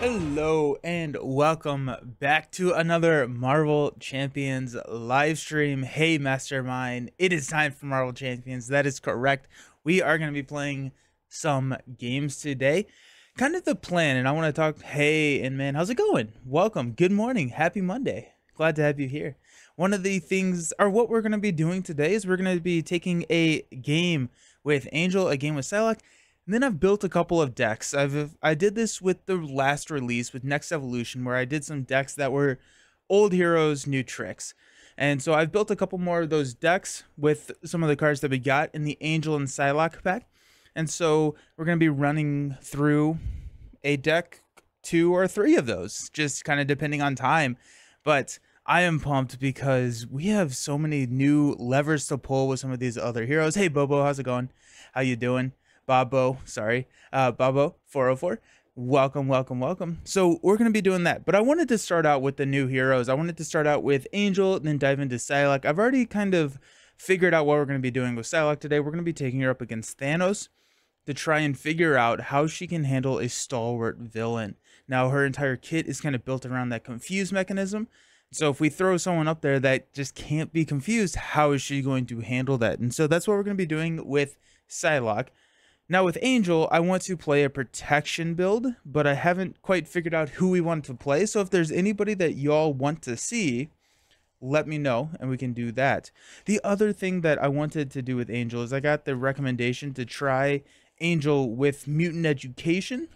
Hello and welcome back to another Marvel Champions live stream. Hey Mastermind, it is time for Marvel Champions. That is correct. We are going to be playing some games today. Kind of the plan, and I want to talk. Hey, and man, how's it going? Welcome. Good morning. Happy Monday. Glad to have you here. One of the things, or what we're going to be doing today, is we're going to be taking a game with Angel, a game with Psylocke. And then I've built a couple of decks. I did this with the last release with Next Evolution, where I did some decks that were old heroes, new tricks. And so I've built a couple more of those decks with some of the cards that we got in the Angel and Psylocke pack. And so we're going to be running through a deck, 2 or 3 of those, just kind of depending on time. But I am pumped because we have so many new levers to pull with some of these other heroes. Hey Bobo, how's it going? How you doing? Babo 404. Welcome. So we're going to be doing that, but I wanted to start out with the new heroes. I wanted to start out with Angel, then dive into Psylocke. I've already kind of figured out what we're going to be doing with Psylocke today. We're going to be taking her up against Thanos to try and figure out how she can handle a stalwart villain. Now, her entire kit is kind of built around that confuse mechanism. So if we throw someone up there that just can't be confused, how is she going to handle that? And so that's what we're going to be doing with Psylocke. Now with Angel, I want to play a protection build, but I haven't quite figured out who we want to play. So if there's anybody that y'all want to see, let me know and we can do that. The other thing that I wanted to do with Angel is I got the recommendation to try Angel with Mutant Education.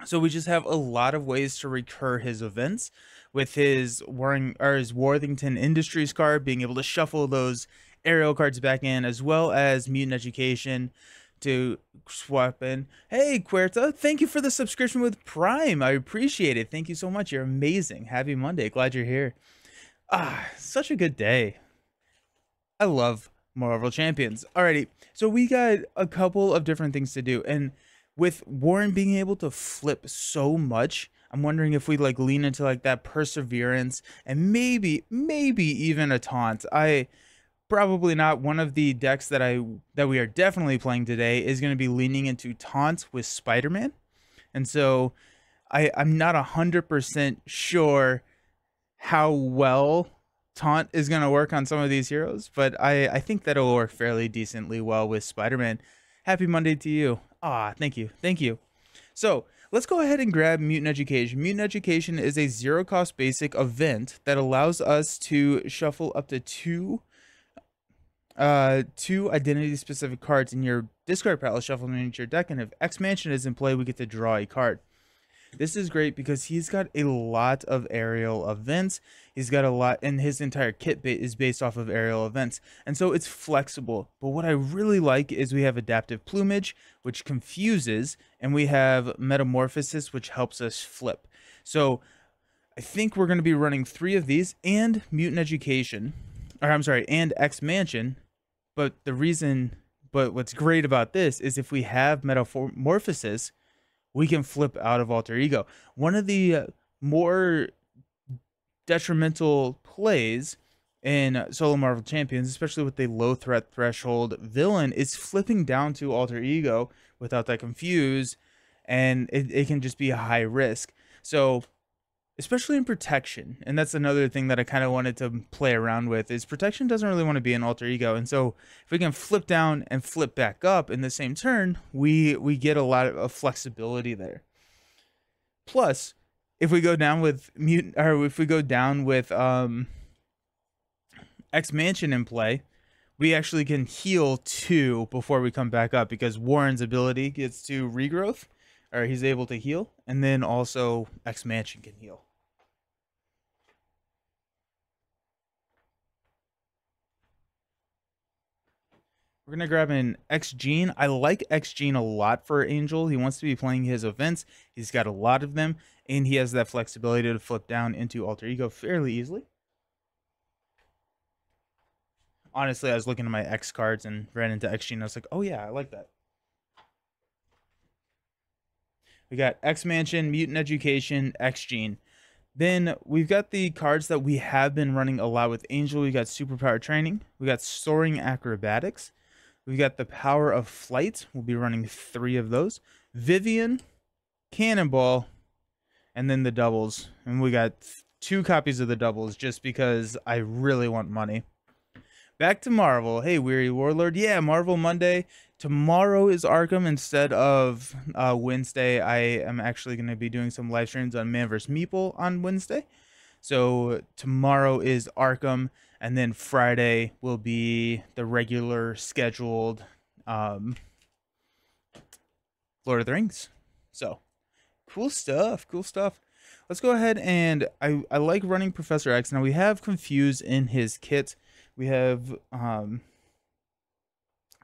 So we just have a lot of ways to recur his events with his Worthington Industries card, being able to shuffle those aerial cards back in, as well as Mutant Education to swap in. Hey Querta, thank you for the subscription with Prime. I appreciate it. Thank you so much. You're amazing. Happy Monday. Glad you're here. Such a good day. I love Marvel Champions. Alrighty, so we got a couple of different things to do, and with Warren being able to flip so much, I'm wondering if we like lean into like that perseverance and maybe even a taunt. Probably not. One of the decks that we are definitely playing today is going to be leaning into taunt with Spider-Man. And so I'm not 100% sure how well taunt is going to work on some of these heroes, but I think that it'll work fairly decently well with Spider-Man. Happy Monday to you. Thank you. So let's go ahead and grab Mutant Education. Mutant Education is a zero-cost basic event that allows us to shuffle up to two identity specific cards in your discard pile, shuffle them into your deck, and if X-Mansion is in play, we get to draw a card. This is great because he's got a lot of aerial events. He's got a lot, and his entire kit is based off of aerial events, and so it's flexible. But what I really like is we have Adaptive Plumage, which confuses, and we have Metamorphosis, which helps us flip. So I think we're going to be running 3 of these and Mutant Education, and X-Mansion. But what's great about this is if we have Metamorphosis, we can flip out of Alter Ego. One of the more detrimental plays in solo Marvel Champions, especially with a low threat threshold villain, is flipping down to Alter Ego without that confuse, and it can just be a high risk. So especially in protection, and that's another thing that I kind of wanted to play around with, is protection doesn't really want to be an Alter Ego, and so if we can flip down and flip back up in the same turn, we get a lot of flexibility there. Plus, if we go down with X-Mansion in play, we actually can heal 2 before we come back up, because Warren's ability gets to regrowth, or he's able to heal, and then also X-Mansion can heal. We're going to grab an X-Gene. I like X-Gene a lot for Angel. He wants to be playing his events. He's got a lot of them, and he has that flexibility to flip down into Alter Ego fairly easily. Honestly, I was looking at my X cards and ran into X-Gene. I was like, oh yeah, I like that. We got X-Mansion, Mutant Education, X-Gene. Then we've got the cards that we have been running a lot with Angel. We got Superpower Training. We got Soaring Acrobatics. We got the Power of Flight. We'll be running 3 of those. Vivian, Cannonball, and then the doubles. And we got 2 copies of the doubles just because I really want money. Back to Marvel. Hey, Weary Warlord. Yeah, Marvel Monday. Tomorrow is Arkham instead of Wednesday. I am actually going to be doing some live streams on Man vs. Meeple on Wednesday. So tomorrow is Arkham, and then Friday will be the regular scheduled Lord of the Rings. So cool stuff. Cool stuff. Let's go ahead and I like running Professor X. Now we have Confuse in his kit. We have a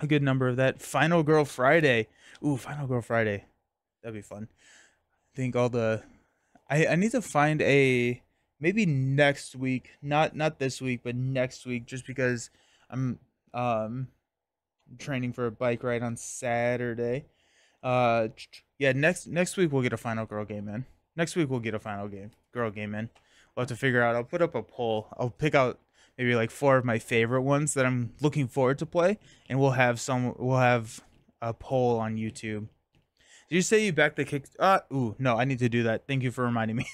good number of that. Final Girl Friday. Ooh, Final Girl Friday. That'd be fun. I think all the I need to find a maybe next week. Not this week, but next week, just because I'm training for a bike ride on Saturday. Yeah, next week we'll get a Final Girl game in. Next week we'll get a Final Girl game in. We'll have to figure out. I'll put up a poll. I'll pick out maybe like 4 of my favorite ones that I'm looking forward to play, and we'll have a poll on YouTube. Did you say you backed the kick? Ooh, no, I need to do that. Thank you for reminding me.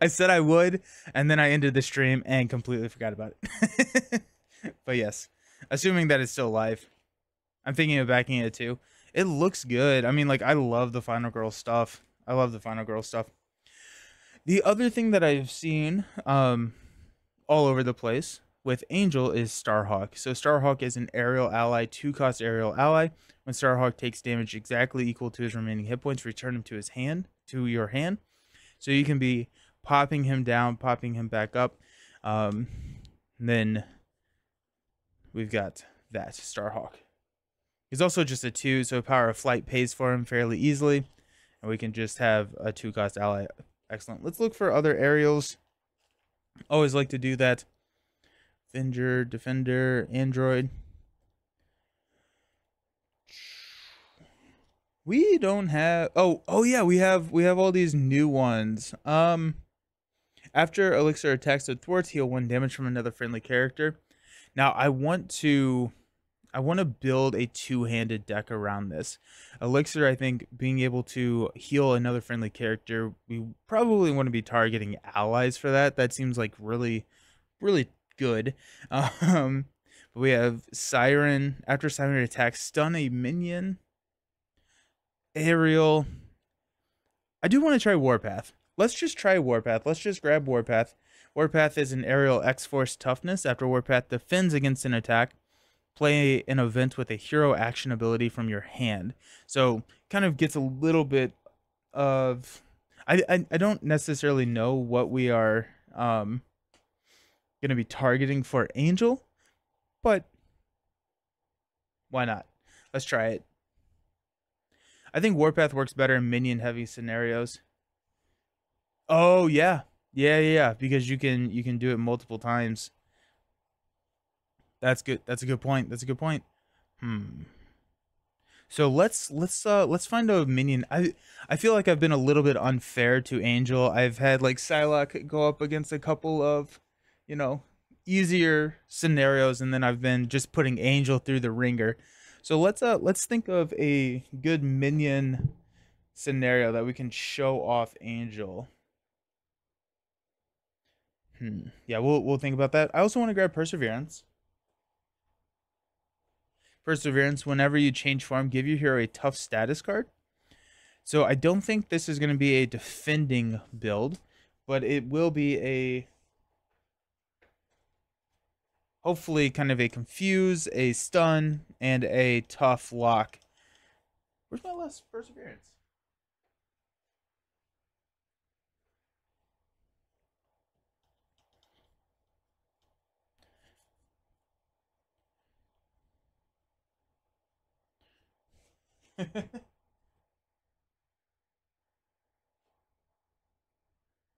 I said I would, and then I ended the stream and completely forgot about it. But yes, assuming that it's still live, I'm thinking of backing it too. It looks good. I mean, like, I love the Final Girl stuff. I love the Final Girl stuff. The other thing that I've seen all over the place with Angel is Starhawk. So Starhawk is an aerial ally, 2-cost aerial ally. When Starhawk takes damage exactly equal to his remaining hit points, return him to your hand. So you can be popping him down, popping him back up. Then we've got that Starhawk. He's also just a 2, so Power of Flight pays for him fairly easily. And we can just have a 2-cost ally. Excellent. Let's look for other aerials. Always like to do that. Avenger, Defender, Android. We don't have oh yeah, we have all these new ones. After Elixir attacks or thwarts, heal 1 damage from another friendly character. Now I want to build a 2-handed deck around this. Elixir, I think, being able to heal another friendly character, we probably want to be targeting allies for that. That seems like really, really good. But we have Siren. After Siren attacks, stun a minion. Aerial. I do want to try Warpath. Let's just try Warpath. Let's just grab Warpath. Warpath is an aerial X-Force toughness. After Warpath defends against an attack, play an event with a hero action ability from your hand. So kind of gets a little bit of I don't necessarily know what we are going to be targeting for Angel, but why not? Let's try it. I think Warpath works better in minion heavy scenarios. Oh yeah. Yeah, because you can do it multiple times. That's good. That's a good point. So let's find a minion. I feel like I've been a little bit unfair to Angel. I've had like Psylocke go up against a couple of, easier scenarios, and then I've been just putting Angel through the ringer. So let's think of a good minion scenario that we can show off Angel. Yeah, we'll think about that. I also want to grab Perseverance. Perseverance, whenever you change form, give your hero a tough status card. So I don't think this is going to be a defending build, but it will be a, hopefully kind of a confuse, a stun, and a tough lock. Where's my last Perseverance?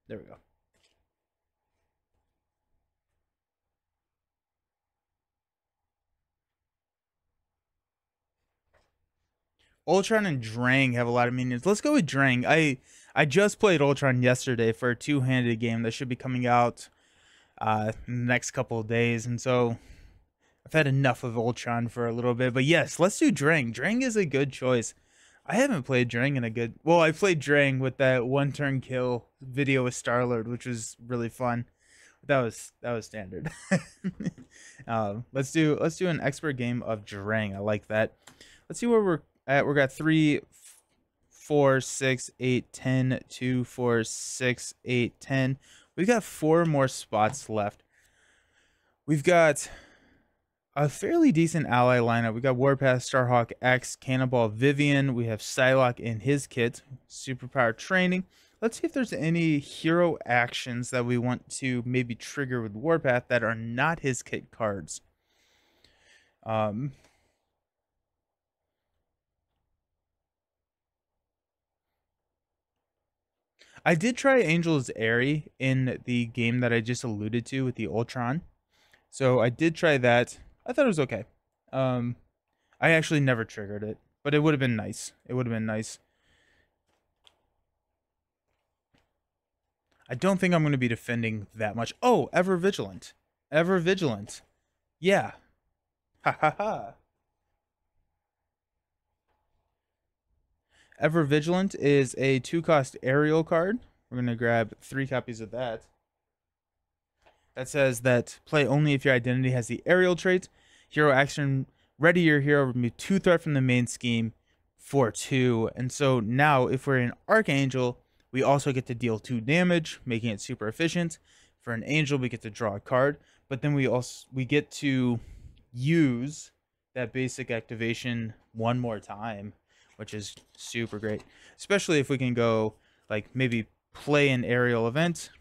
There we go. Ultron and Drang have a lot of minions. Let's go with Drang. I just played Ultron yesterday for a 2-handed game that should be coming out in the next couple of days, and so I've had enough of Ultron for a little bit. But yes, let's do Drang. Drang is a good choice. I haven't played Drang in a good. Well, I played Drang with that one turn kill video with Starlord, which was really fun. That was standard. Let's do an expert game of Drang. I like that. Let's see where we're at. We got 3, 4, 6, 8, 10, 2, 4, 6, 8, 10. We've got 4 more spots left. We've got a fairly decent ally lineup. We got Warpath, Starhawk, X, Cannonball, Vivian. We have Psylocke in his kit, superpower training. Let's see if there's any hero actions that we want to maybe trigger with Warpath that are not his kit cards. I did try Angel's Airy in the game that I just alluded to with the Ultron. So I did try that. I thought it was okay. I actually never triggered it, but it would have been nice. It would have been nice. I don't think I'm going to be defending that much. Oh, Ever Vigilant. Ever Vigilant. Yeah. Ha ha ha. Ever Vigilant is a 2-cost aerial card. We're going to grab 3 copies of that. That says that play only if your identity has the aerial trait. Hero action, ready your hero, remove 2 threat from the main scheme for 2. And so now if we're an Archangel, we also get to deal 2 damage, making it super efficient. For an Angel, we get to draw a card, but then we get to use that basic activation one more time, which is super great. Especially if we can go like maybe play an aerial event,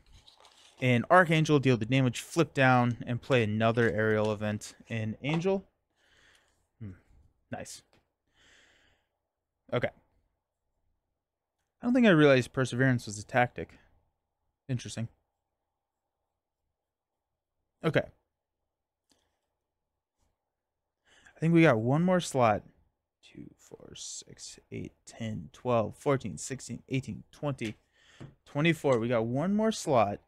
in Archangel, deal the damage, flip down, and play another aerial event in Angel. Nice. Okay. I don't think I realized Perseverance was a tactic. Interesting. Okay. I think we got one more slot. 2, 4, 6, 8, 10, 12, 14, 16, 18, 20, 24. We got one more slot.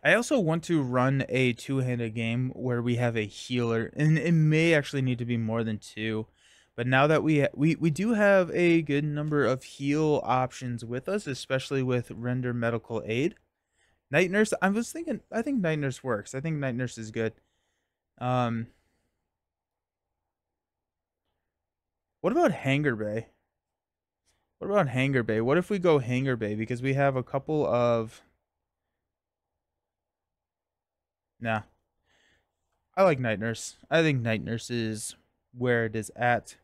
I also want to run a 2-handed game where we have a healer, and it may actually need to be more than 2. But now that we do have a good number of heal options with us, especially with Render Medical Aid. Night Nurse, I think Night Nurse works. I think Night Nurse is good. What about Hangar Bay? What about Hangar Bay? What if we go Hangar Bay? Because we have a couple of... Nah. I like Night Nurse. I think Night Nurse is where it is at.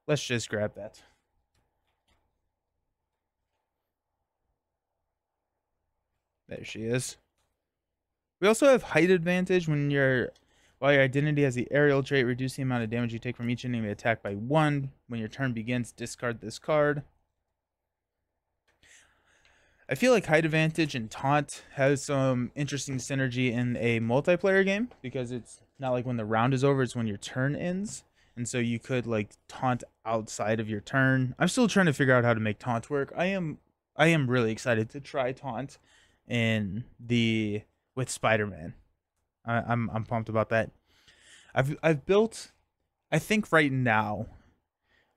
Let's just grab that. There she is. We also have height advantage while your identity has the aerial trait, reduce the amount of damage you take from each enemy attack by 1. When your turn begins, discard this card. I feel like height advantage and taunt has some interesting synergy in a multiplayer game, because it's not like when the round is over, it's when your turn ends. And so you could like taunt outside of your turn. I'm still trying to figure out how to make taunt work. I am really excited to try taunt with Spider-Man. I'm pumped about that. I've built, I think right now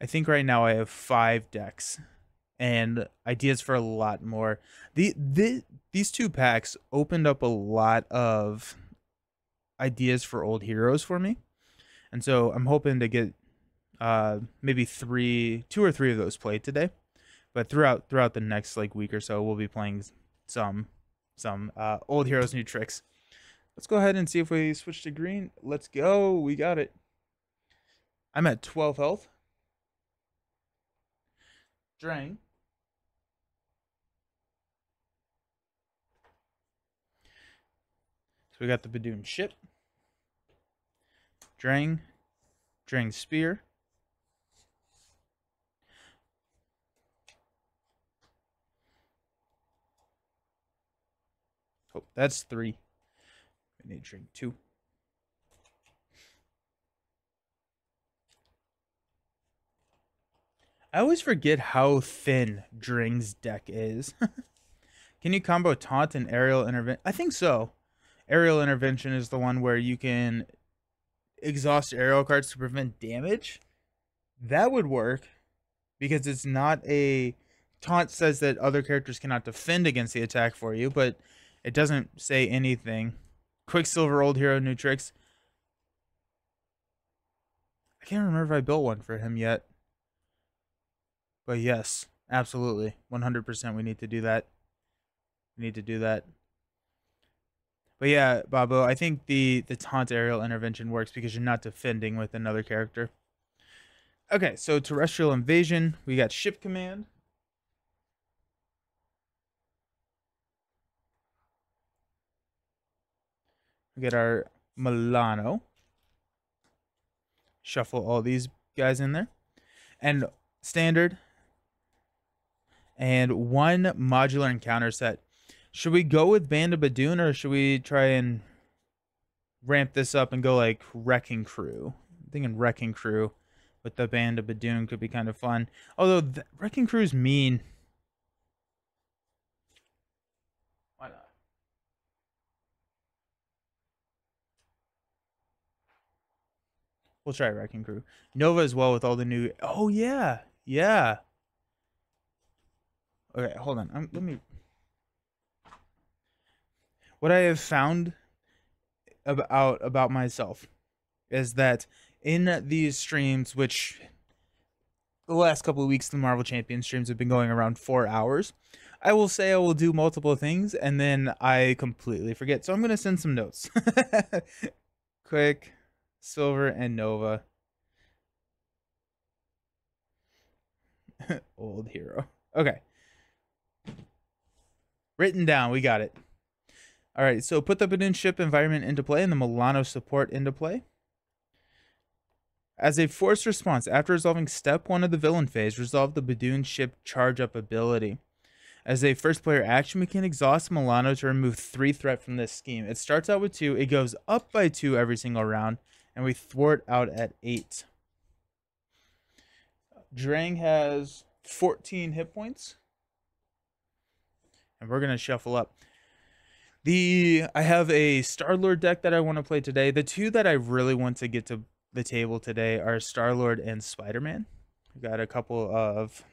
I have 5 decks and ideas for a lot more. These 2 packs opened up a lot of ideas for old heroes for me. And so I'm hoping to get maybe 2 or 3 of those played today. But throughout the next like week or so, we'll be playing some old heroes, new tricks. Let's go ahead and see if we switch to green. Let's go. We got it. I'm at 12 health. Drain. So we got the Badoon ship. Drain spear. Oh, that's 3. We need drink 2. I always forget how thin Dring's deck is. Can you combo taunt and aerial intervention? I think so. Aerial intervention is the one where you can exhaust aerial cards to prevent damage, that would work because it's not a taunt says that other characters cannot defend against the attack for you, but it doesn't say anything. Quicksilver, old hero, new tricks. I can't remember if I built one for him yet. But yes, absolutely. 100% we need to do that. We need to do that. But yeah, Babo, I think the taunt aerial intervention works because you're not defending with another character. Okay, so terrestrial invasion. We got ship command. We get our Milano. Shuffle all these guys in there. And standard. And one modular encounter set. Should we go with Band of Badoon or should we try and ramp this up and go like Wrecking Crew? I'm thinking Wrecking Crew with the Band of Badoon could be kind of fun. Although Wrecking Crew's mean. Why not? We'll try Wrecking Crew. Nova as well with all the new... Oh, yeah. Yeah. Okay, hold on. Let me... What I have found about myself is that in these streams, which the last couple of weeks, the Marvel Champions streams have been going around 4 hours, I will say I will do multiple things, and then I completely forget. So I'm going to send some notes. Quick, Silver, and Nova. Old hero. Okay. Written down. We got it. All right, so put the Badoon ship environment into play and the Milano support into play. As a forced response, after resolving step 1 of the villain phase, resolve the Badoon ship charge up ability. As a first player action, we can exhaust Milano to remove 3 threat from this scheme. It starts out with 2, it goes up by 2 every single round, and we thwart out at 8. Drang has 14 hit points. And we're going to shuffle up. I have a Star-Lord deck that I want to play today. The 2 that I really want to get to the table today are Star-Lord and Spider-Man. We got a couple of...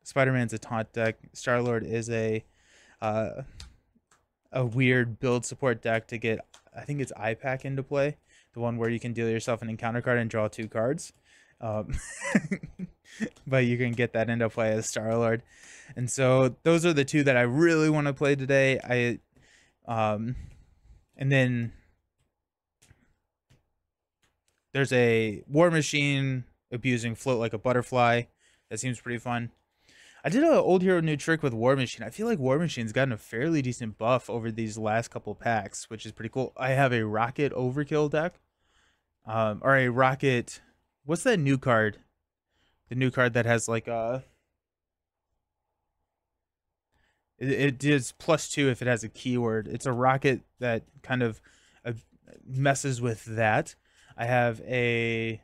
Spider-Man's a taunt deck. Star-Lord is a weird build support deck to get, I think it's IPAC into play. The one where you can deal yourself an encounter card and draw 2 cards. But you can get that into play as Star-Lord. And so those are the 2 that I really want to play today. And then there's a War Machine abusing Float Like a Butterfly. That seems pretty fun. I did an old hero new trick with War Machine. I feel like War Machine's gotten a fairly decent buff over these last couple packs, which is pretty cool. I have a Rocket Overkill deck. Or a Rocket... What's that new card? The new card that has like a... It does +2 if it has a keyword. It's a rocket that kind of messes with that. I have a...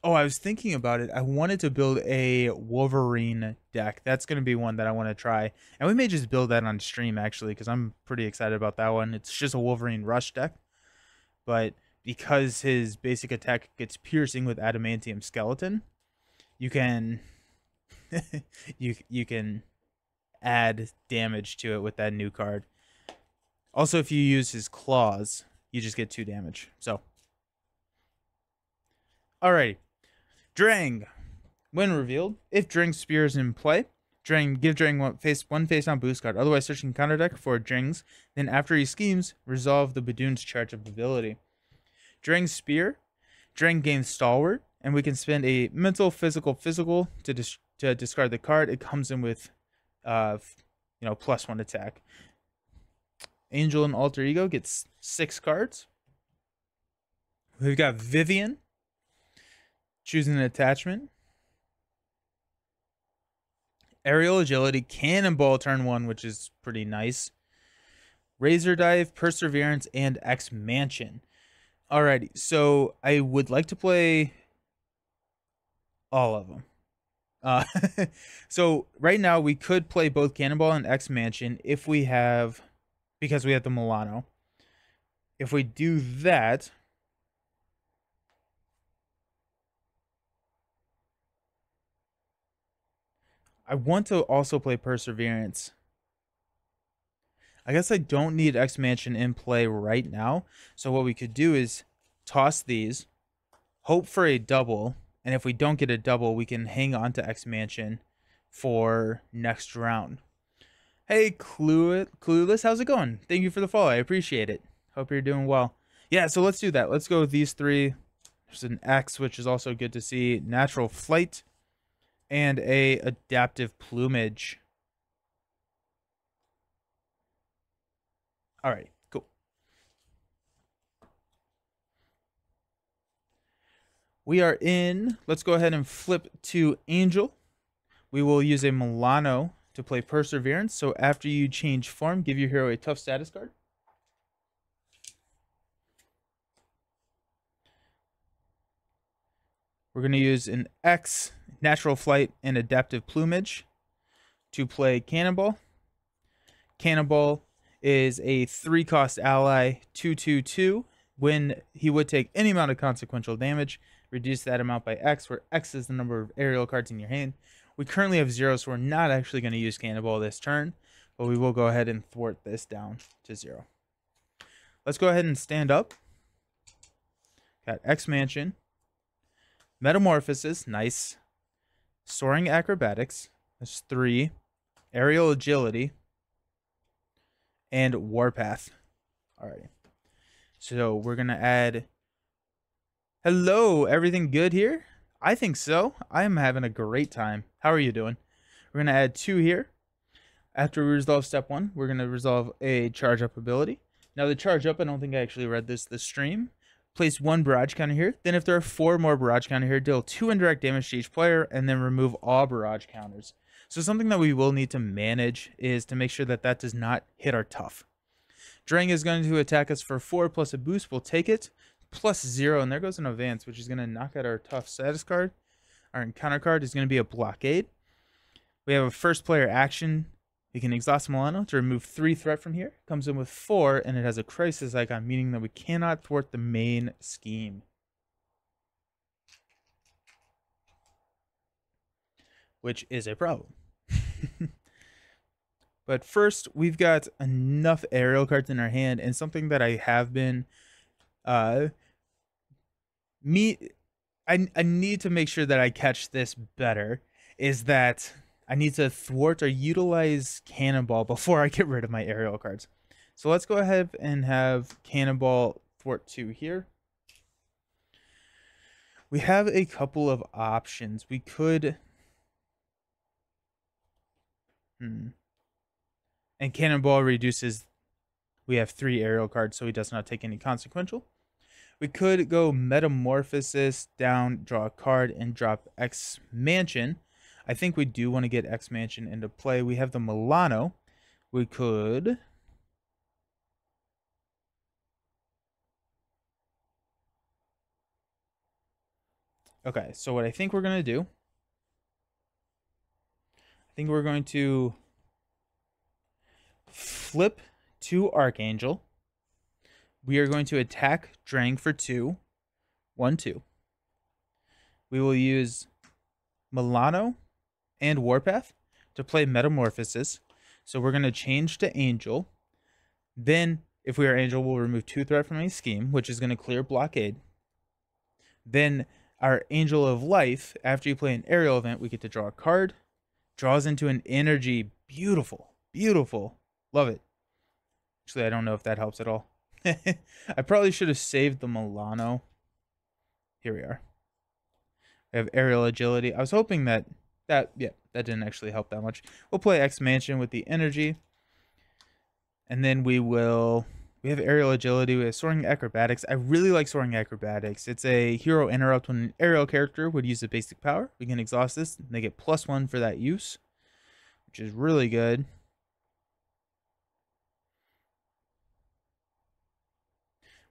Oh, I was thinking about it. I wanted to build a Wolverine deck. That's going to be one that I want to try. And we may just build that on stream, actually, because I'm pretty excited about that one. It's just a Wolverine Rush deck. But because his basic attack gets piercing with Adamantium Skeleton, you can... you can add damage to it with that new card. Also, if you use his claws, you just get 2 damage. So, alrighty. Drang. When revealed, if Drang's Spear is in play, give Drang one face-down boost card. Otherwise, search counter deck for Drang's. Then, after he schemes, resolve the Badoon's charge of ability. Drang's Spear. Drang gains Stalwart, and we can spend a mental, physical to discard the card. It comes in with, +1 attack. Angel and Alter Ego gets 6 cards. We've got Vivian. Choosing an attachment. Aerial Agility, Cannonball turn 1, which is pretty nice. Razor Dive, Perseverance, and X-Mansion. Alrighty, so I would like to play all of them. So right now we could play both Cannonball and X-Mansion if we have, because we have the Milano. If we do that, I want to also play Perseverance. I guess I don't need X-Mansion in play right now. So what we could do is toss these, hope for a double, and if we don't get a double, we can hang on to X-Mansion for next round. Hey, Clueless, how's it going? Thank you for the follow. I appreciate it. Hope you're doing well. Yeah, so let's do that. Let's go with these three. There's an X, which is also good to see. Natural Flight and a Adaptive Plumage. All right, cool. We are in. Let's go ahead and flip to Angel. We will use a Milano to play Perseverance. So after you change form, give your hero a tough status card. We're going to use an X, Natural Flight, and Adaptive Plumage to play Cannonball. Cannonball is a 3-cost ally, 2/2/2. When he would take any amount of consequential damage, reduce that amount by X, where X is the number of aerial cards in your hand. We currently have 0, so we're not actually going to use Cannonball this turn, but we will go ahead and thwart this down to 0. Let's go ahead and stand up. Got X-Mansion, Metamorphosis, nice. Soaring Acrobatics, that's 3. Aerial Agility, and Warpath. Alrighty. So we're going to add... Hello, everything good here? I think so. I am having a great time. How are you doing? We're going to add 2 here. After we resolve step 1, we're going to resolve a charge up ability. Now the charge up, I don't think I actually read this stream. Place 1 barrage counter here. Then if there are 4 more barrage counter here, deal 2 indirect damage to each player and then remove all barrage counters. So something that we will need to manage is to make sure that that does not hit our tough. Drang is going to attack us for 4 plus a boost. We'll take it. Plus 0, and there goes an advance, which is going to knock out our tough status card. Our encounter card is going to be a blockade. We have a first player action. We can exhaust Milano to remove 3 threat from here. Comes in with 4, and it has a crisis icon, meaning that we cannot thwart the main scheme. Which is a problem. But first, we've got enough aerial cards in our hand, and something that I have been... I need to make sure that I catch this better, is that I need to thwart or utilize Cannonball before I get rid of my aerial cards. So let's go ahead and have Cannonball thwart 2 here. We have a couple of options. We could... And Cannonball reduces... We have 3 aerial cards, so he does not take any consequential. We could go Metamorphosis, down, draw a card, and drop X-Mansion. I think we do want to get X-Mansion into play. We have the Milano. We could... Okay, so what I think we're going to do... I think we're going to flip to Archangel. We are going to attack Drang for 2. 1/2. We will use Milano and Warpath to play Metamorphosis. So we're going to change to Angel. Then, if we are Angel, we'll remove 2 threat from a scheme, which is going to clear blockade. Then, our Angel of Life, after you play an aerial event, we get to draw a card. Draws into an energy. Beautiful. Beautiful. Love it. Actually, I don't know if that helps at all. I probably should have saved the Milano. Here we are. We have aerial agility. I was hoping that didn't actually help that much. We'll play X-Mansion with the energy. And then we have aerial agility. We have soaring acrobatics. I really like soaring acrobatics. It's a hero interrupt when an aerial character would use a basic power. We can exhaust this and they get +1 for that use, which is really good.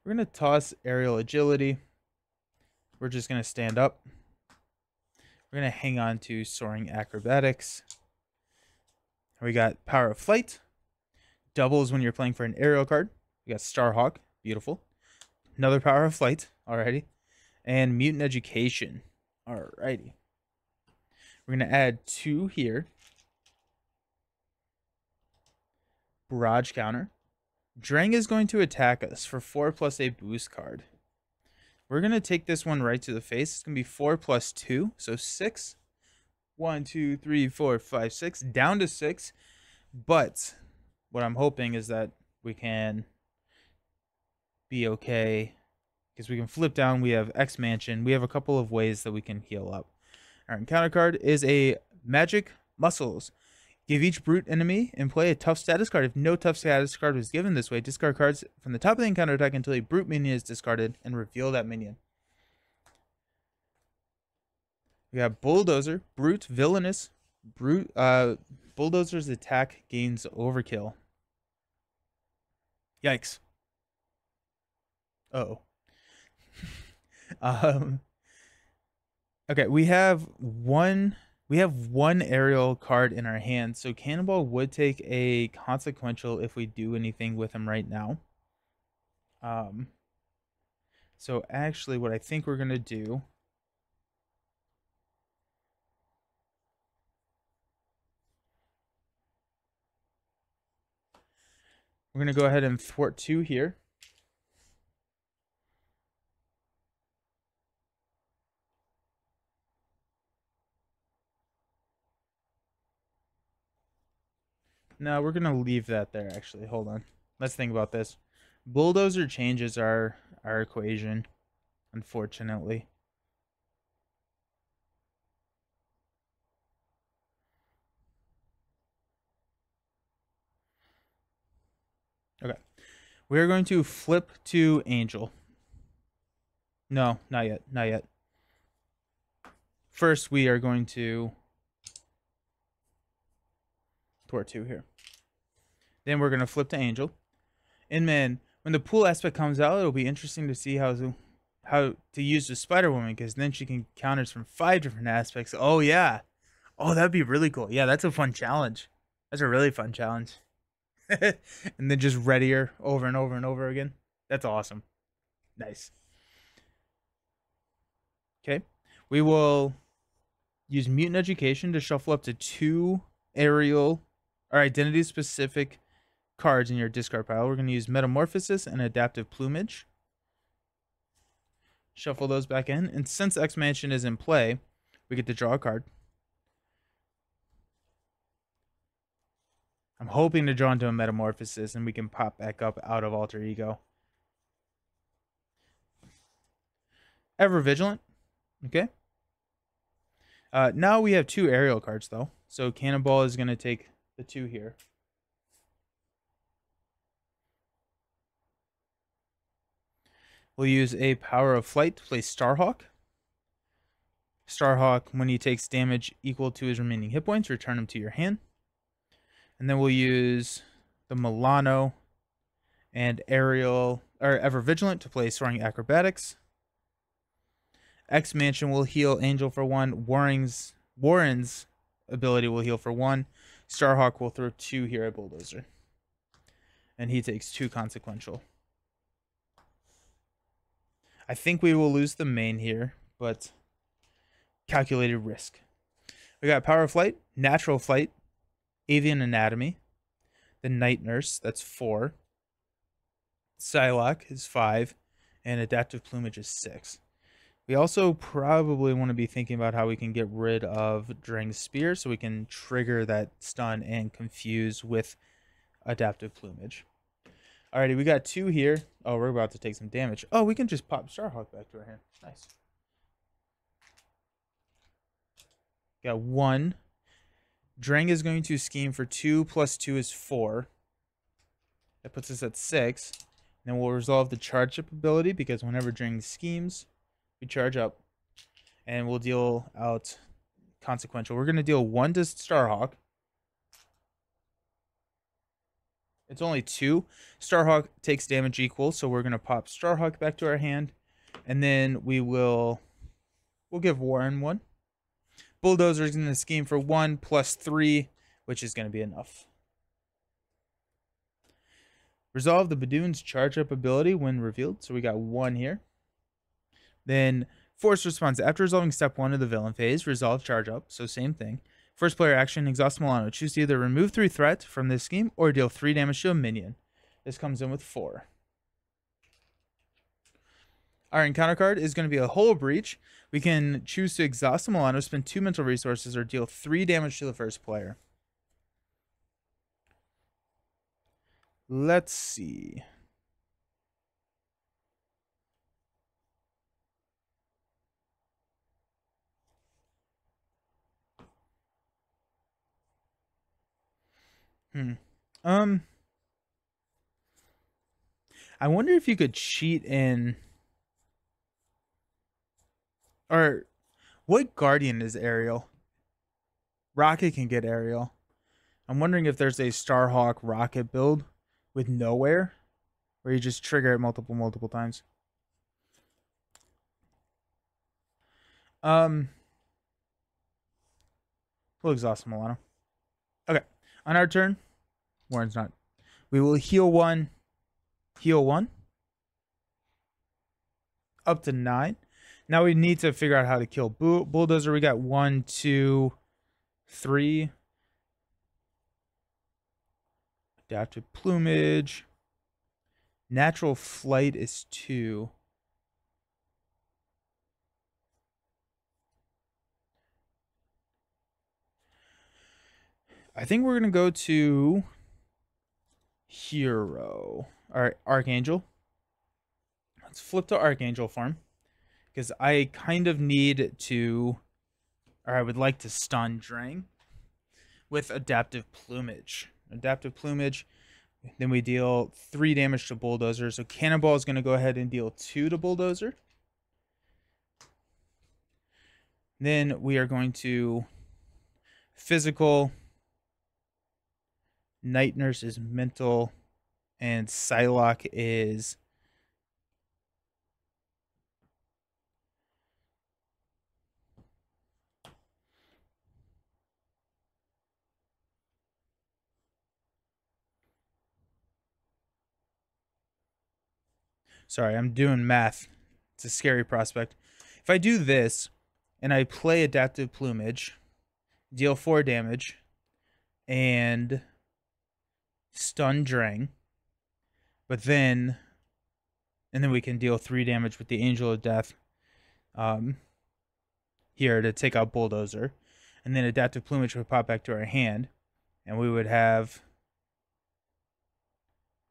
We're going to toss aerial agility. We're just going to stand up. We're going to hang on to soaring acrobatics. We got power of flight. Doubles when you're playing for an aerial card. We got Starhawk. Beautiful. Another power of flight. Alrighty. And mutant education. Alrighty. We're going to add 2 here. Barrage counter. Drang is going to attack us for 4 plus a boost card. We're going to take this one right to the face. It's going to be 4 plus 2, so 6. 1, 2, 3, 4, 5, 6, down to 6. But what I'm hoping is that we can be okay because we can flip down. We have X Mansion. We have a couple of ways that we can heal up. Our encounter card is a Magic Muscles. Give each brute enemy in play a tough status card. If no tough status card was given this way, discard cards from the top of the encounter attack until a brute minion is discarded and reveal that minion. We got Bulldozer, Brute, Villainous. Bulldozer's attack gains overkill. Yikes. Uh-oh. Okay, we have one aerial card in our hand, so Cannonball would take a consequential if we do anything with him right now. So actually what I think we're gonna do, we're gonna go ahead and thwart 2 here. No, we're gonna leave that there actually. Hold on. Let's think about this. Bulldozer changes our equation, unfortunately. Okay. We're going to flip to Angel. No, not yet. Not yet. First, we are going to thwart 2 here. Then we're going to flip to Angel. And man, when the pool aspect comes out, it'll be interesting to see how to use the Spider Woman, because then she can counters from 5 different aspects. Oh, yeah. Oh, that'd be really cool. Yeah, that's a fun challenge. That's a really fun challenge. And then just ready her over and over and over again. That's awesome. Nice. Okay. We will use Mutant Education to shuffle up to 2 aerial or identity specific cards in your discard pile. We're going to use Metamorphosis and Adaptive Plumage. Shuffle those back in. And since X Mansion is in play, we get to draw a card. I'm hoping to draw into a Metamorphosis and we can pop back up out of Alter Ego. Ever Vigilant. Okay. Now we have 2 aerial cards, though. So Cannonball is going to take the 2 here. We'll use a Power of Flight to play Starhawk. Starhawk, when he takes damage equal to his remaining hit points, return him to your hand. And then we'll use the Milano and Aerial or Ever Vigilant to play Soaring Acrobatics. X Mansion will heal Angel for 1. Warren's ability will heal for 1. Starhawk will throw 2 here at Bulldozer. And he takes 2 consequential. I think we will lose the main here, but calculated risk. We got Power of Flight, Natural Flight, Avian Anatomy, the Night Nurse, that's 4. Psylocke is 5, and Adaptive Plumage is 6. We also probably want to be thinking about how we can get rid of Drang's Spear so we can trigger that stun and confuse with Adaptive Plumage. Alrighty, we got 2 here. Oh, we're about to take some damage. Oh, we can just pop Starhawk back to our hand. Nice. Got 1. Drang is going to scheme for 2 plus 2 is 4. That puts us at 6. Then we'll resolve the charge up ability because whenever Drang schemes, we charge up. And we'll deal out consequential. We're going to deal 1 to Starhawk. It's only 2. Starhawk takes damage equal, so we're going to pop Starhawk back to our hand. And then we'll give Warren 1. Bulldozer is going to scheme for 1 plus 3, which is going to be enough. Resolve the Badoon's charge up ability when revealed. So we got 1 here. Then Force response. After resolving step 1 of the villain phase, resolve charge up. So same thing. First player action, Exhaust Milano. Choose to either remove 3 threat from this scheme or deal 3 damage to a minion. This comes in with 4. Our encounter card is going to be a Hull Breach. We can choose to exhaust the Milano, spend 2 mental resources, or deal 3 damage to the first player. Let's see. I wonder if you could cheat in, or what Guardian is aerial? Rocket can get aerial. I'm wondering if there's a Starhawk Rocket build with nowhere, where you just trigger it multiple times. We'll exhaust Milano. Okay, on our turn, Warren's not. We will heal 1, up to 9. Now we need to figure out how to kill Bulldozer. We got 1, 2, 3. Adaptive Plumage. Natural Flight is 2. I think we're going to go to Hero. All right, Archangel. Let's flip to Archangel form, because I kind of need to, or I would like to stun Drang with Adaptive Plumage. Adaptive Plumage, then we deal 3 damage to Bulldozer. So Cannonball is going to go ahead and deal 2 to Bulldozer. Then we are going to physical. Night Nurse is mental, and Psylocke is sorry, I'm doing math. It's a scary prospect. If I do this and I play Adaptive Plumage, deal 4 damage, and stun Drang, but then we can deal 3 damage with the Angel of Death here to take out Bulldozer, and then Adaptive Plumage would pop back to our hand, and we would have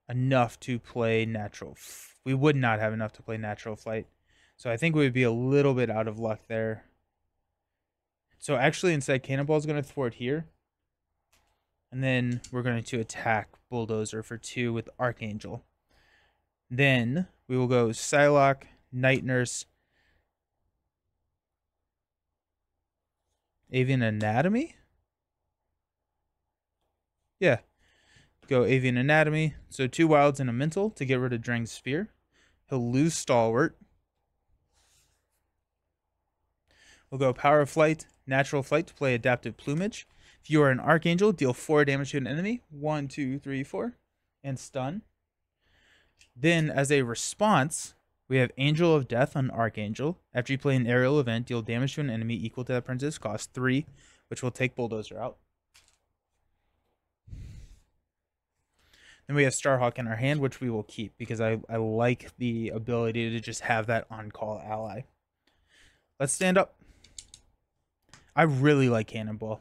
enough to play Natural. We would not have enough to play Natural Flight, so I think we would be a little bit out of luck there. So actually, instead, Cannonball is going to thwart here, and then we're going to attack Bulldozer for 2 with Archangel. Then we will go Psylocke, Night Nurse, Avian Anatomy? Yeah. Go Avian Anatomy. So 2 wilds and a mental to get rid of Drang's Spear. He'll lose Stalwart. We'll go Power of Flight, Natural Flight to play Adaptive Plumage. If you are an Archangel, deal 4 damage to an enemy. 1, 2, 3, 4. And stun. Then, as a response, we have Angel of Death on Archangel. After you play an aerial event, deal damage to an enemy equal to that princess cost 3, which will take Bulldozer out. Then we have Starhawk in our hand, which we will keep because I like the ability to just have that on-call ally. Let's stand up. I really like Cannonball.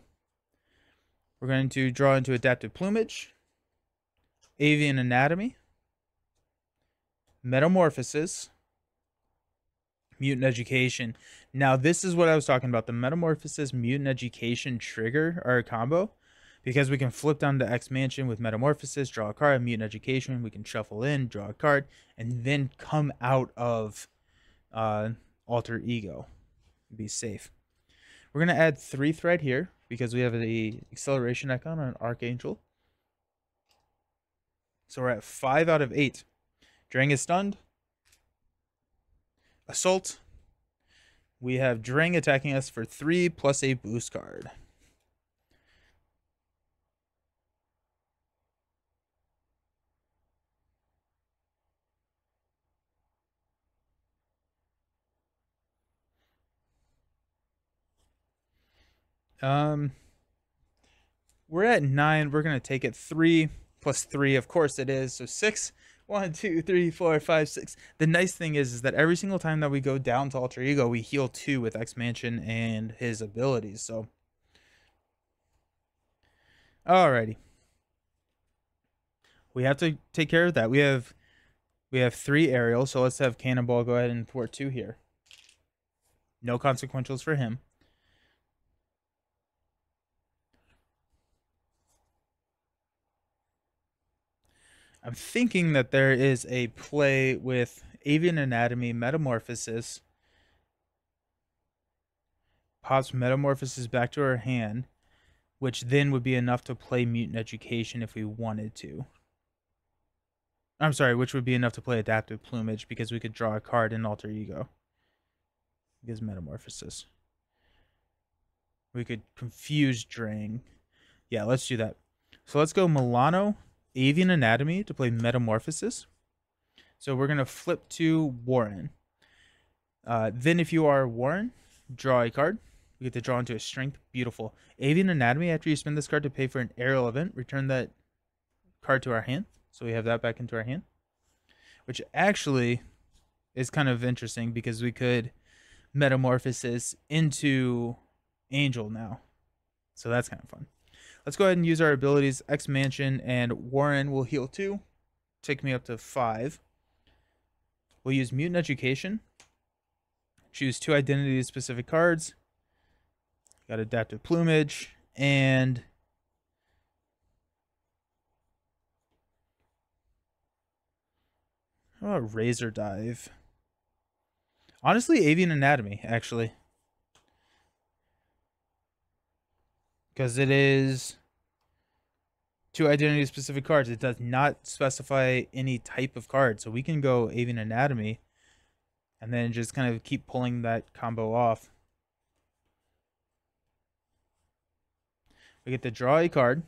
We're going to draw into Adaptive Plumage, Avian Anatomy, Metamorphosis, Mutant Education. Now, this is what I was talking about. The Metamorphosis Mutant Education trigger or combo. Because we can flip down to X Mansion with Metamorphosis, draw a card, Mutant Education. We can shuffle in, draw a card, and then come out of Alter Ego. Be safe. We're going to add 3 thread here because we have the acceleration icon on Archangel. So we're at 5 out of 8. Drang is stunned. Assault. We have Drang attacking us for 3 plus a boost card. We're at 9. We're going to take it 3 plus 3. Of course it is. So 6. 1, 2, 3, 4, 5, 6. The nice thing is that every single time that we go down to Alter Ego, we heal 2 with Expansion and his abilities. So, alrighty. We have to take care of that. We have 3 aerials, so let's have Cannonball go ahead and thwart 2 here. No consequentials for him. I'm thinking that there is a play with Avian Anatomy, Metamorphosis. Pops Metamorphosis back to our hand, which then would be enough to play Mutant Education if we wanted to. I'm sorry, which would be enough to play Adaptive Plumage because we could draw a card in Alter Ego. Because Metamorphosis. We could confuse Drang. Yeah, let's do that. So let's go Milano, Avian Anatomy to play Metamorphosis. So we're going to flip to Warren. Then if you are Warren, draw a card. We get to draw into a Strength. Beautiful. Avian Anatomy, after you spend this card to pay for an aerial event, return that card to our hand. So we have that back into our hand. Which actually is kind of interesting because we could Metamorphosis into Angel now. So that's kind of fun. Let's go ahead and use our abilities. X-Mansion and Warren will heal 2. Take me up to 5. We'll use Mutant Education. Choose 2 identity-specific cards. Got Adaptive Plumage. And how about Razor Dive? Honestly, Avian Anatomy, actually. Because it is 2 identity-specific cards. It does not specify any type of card. So we can go Avian Anatomy and then just kind of keep pulling that combo off. We get to draw a card.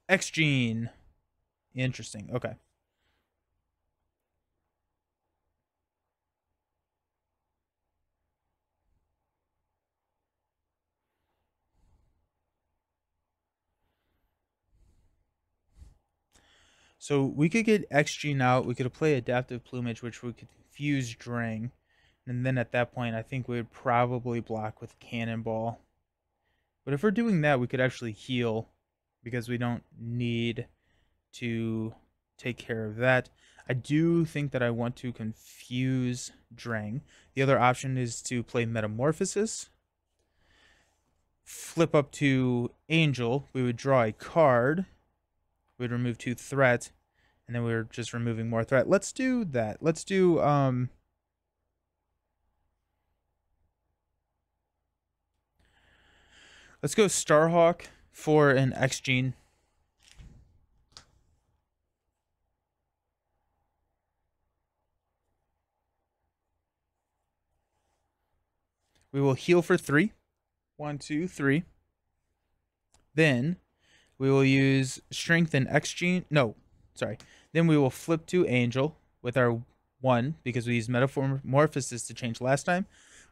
X-Gene. Interesting. Okay. So we could get X-Gene out. We could play Adaptive Plumage, which we could confuse Drang. And then at that point, I think we would probably block with Cannonball. But if we're doing that, we could actually heal because we don't need to take care of that. I do think that I want to confuse Drang. The other option is to play Metamorphosis. Flip up to Angel. We would draw a card. We'd remove 2 threat. And then we're just removing more threat. Let's do that. Let's do let's go Starhawk for an X-Gene. We will heal for 3. 1, 2, 3. Then we will use Strength and X-Gene. No, sorry. Then we will flip to Angel with our 1 because we used Metamorphosis to change last time.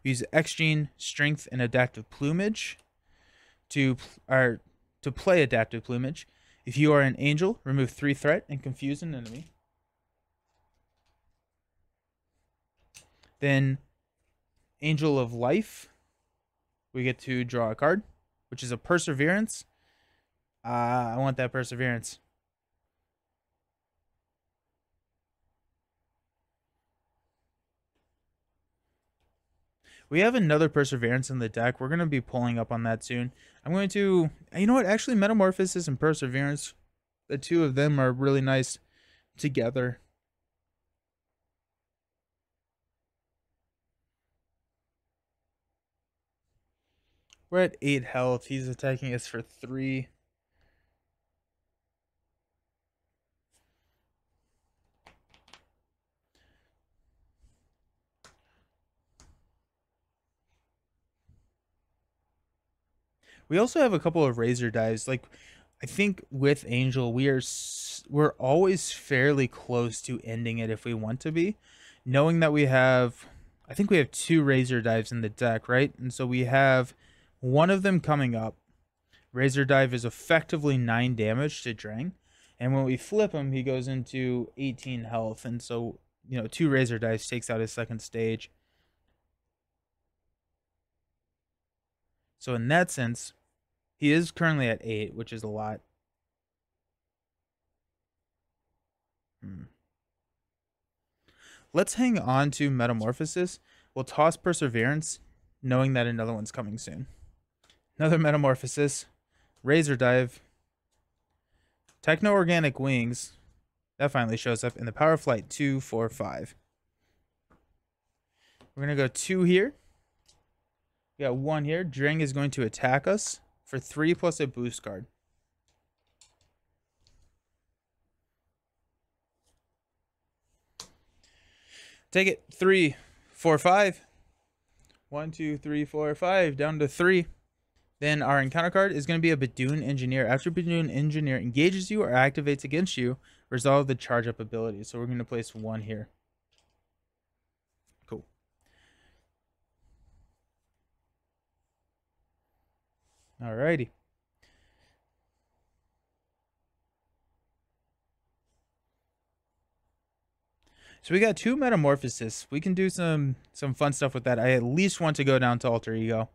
We use X-Gene, Strength, and Adaptive Plumage to play Adaptive Plumage. If you are an Angel, remove 3 threat and confuse an enemy. Then Angel of Life, we get to draw a card, which is a Perseverance. I want that Perseverance. We have another Perseverance in the deck. We're going to be pulling up on that soon. I'm going to, you know what, actually Metamorphosis and Perseverance, the 2 of them are really nice together. We're at 8 health. He's attacking us for 3. We also have a couple of Razor Dives. Like, I think with Angel, we're always fairly close to ending it if we want to be, knowing that we have, I think we have 2 Razor Dives in the deck, right? And so we have one of them coming up. Razor Dive is effectively 9 damage to Drang. And when we flip him, he goes into 18 health. And so, 2 Razor Dives takes out his second stage. So in that sense, he is currently at 8, which is a lot. Let's hang on to Metamorphosis. We'll toss Perseverance, knowing that another one's coming soon. Another Metamorphosis. Razor Dive. Techno-Organic Wings. That finally shows up in the Power Flight 2, 4, 5. We're going to go 2 here. We got 1 here. Drang is going to attack us for 3 plus a boost card. Take it. 3, 4, 5. 1, 2, 3, 4, 5. Down to 3. Then our encounter card is going to be a Badoon Engineer. After Badoon Engineer engages you or activates against you, resolve the charge up ability. So we're going to place 1 here. Cool. Alrighty. So we got 2 Metamorphosis. We can do some fun stuff with that. I at least want to go down to Alter Ego.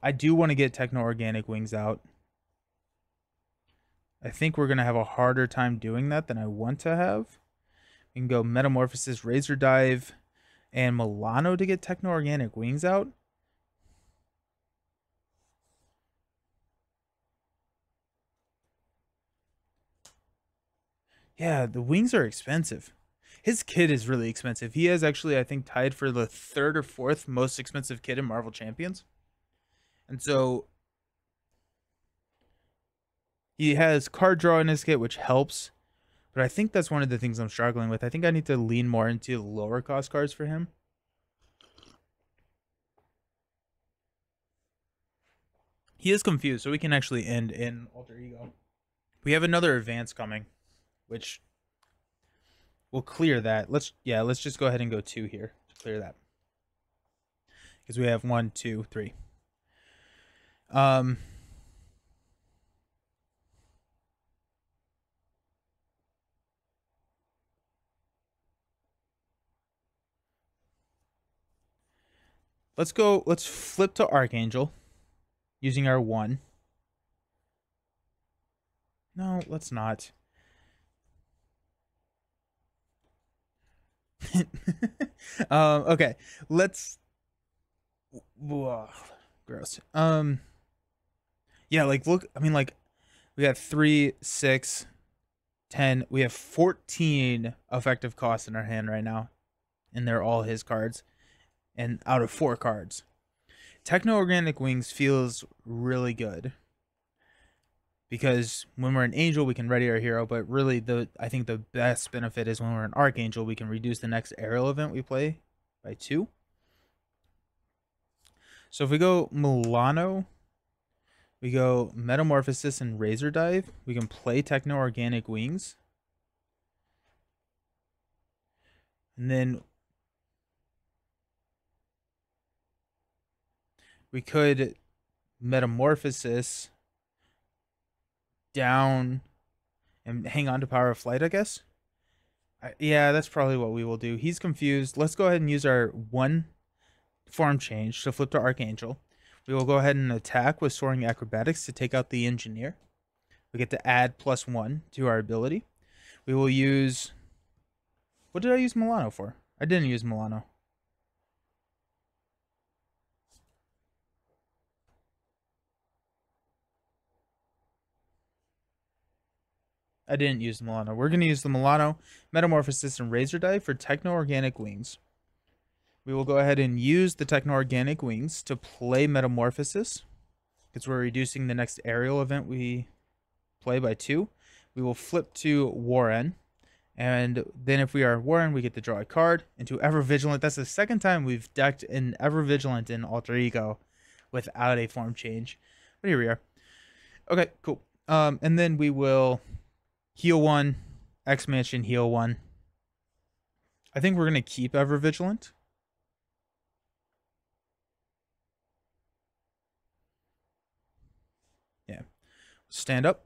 I do want to get Techno-Organic Wings out. I think we're going to have a harder time doing that than I want to have. We can go Metamorphosis, Razor Dive, and Milano to get Techno-Organic Wings out. Yeah, the wings are expensive. His kit is really expensive. He is actually, I think, tied for the 3rd or 4th most expensive kit in Marvel Champions. And so he has card draw in his kit, which helps. But I think that's one of the things I'm struggling with. I think I need to lean more into lower cost cards for him. He is confused, so we can actually end in Alter Ego. We have another advance coming, which will clear that. Let's just go ahead and go 2 here to clear that. Because we have 1, 2, 3. Let's flip to Archangel using our 1. No, let's not. Okay, let's. Whoa, gross. Yeah, like look. I mean, like we got 3, 6, 10. We have 14 effective costs in our hand right now, and they're all his cards. And out of 4 cards, Techno-Organic Wings feels really good. Because when we're an angel, we can ready our hero, but really I think the best benefit is when we're an archangel, we can reduce the next aerial event we play by 2. So if we go Milano, we go Metamorphosis and Razor Dive, we can play Techno-Organic Wings. And then we could Metamorphosis down and hang on to Power of Flight, I guess. Yeah, that's probably what we will do. He's confused. Let's go ahead and use our 1 form change to flip to Archangel. We will go ahead and attack with Soaring Acrobatics to take out the Engineer. We get to add +1 to our ability. We will use... What did I use Milano for? I didn't use Milano. I didn't use the Milano. We're going to use the Milano, Metamorphosis, and Razor Dive for Techno-Organic Wings. We will go ahead and use the Techno-Organic Wings to play Metamorphosis, because we're reducing the next aerial event we play by 2. We will flip to Warren, and then if we are Warren, we get to draw a card into Ever Vigilant. That's the second time we've decked an Ever Vigilant in Alter Ego without a form change. But here we are. Okay, cool. And then we will heal 1, X-Mansion, heal 1. I think we're going to keep Ever Vigilant. stand up.